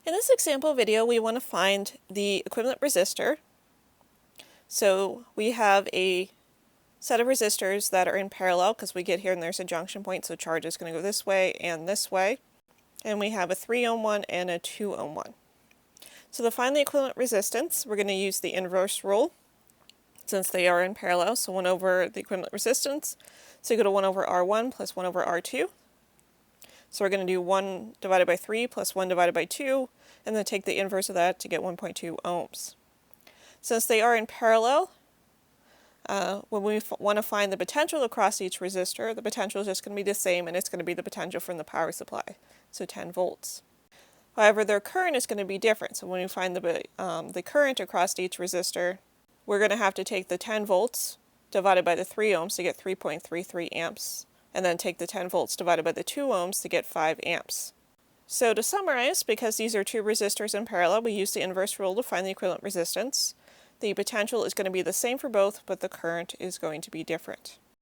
In this example video, we want to find the equivalent resistor. So we have a set of resistors that are in parallel because we get here and there's a junction point, so charge is going to go this way and this way. And we have a 3 ohm one and a 2 ohm one. So to find the equivalent resistance, we're going to use the inverse rule since they are in parallel. So 1 over the equivalent resistance. So you go to 1 over R1 plus 1 over R2. So we're going to do 1 divided by 3 plus 1 divided by 2, and then take the inverse of that to get 1.2 ohms. Since they are in parallel, when we want to find the potential across each resistor, the potential is just going to be the same, and it's going to be the potential from the power supply, so 10 volts. However, their current is going to be different, so when we find the current across each resistor, we're going to have to take the 10 volts divided by the 3 ohms to get 3.33 amps, and then take the 10 volts divided by the 2 ohms to get 5 amps. So to summarize, because these are two resistors in parallel, we use the inverse rule to find the equivalent resistance. The potential is going to be the same for both, but the current is going to be different.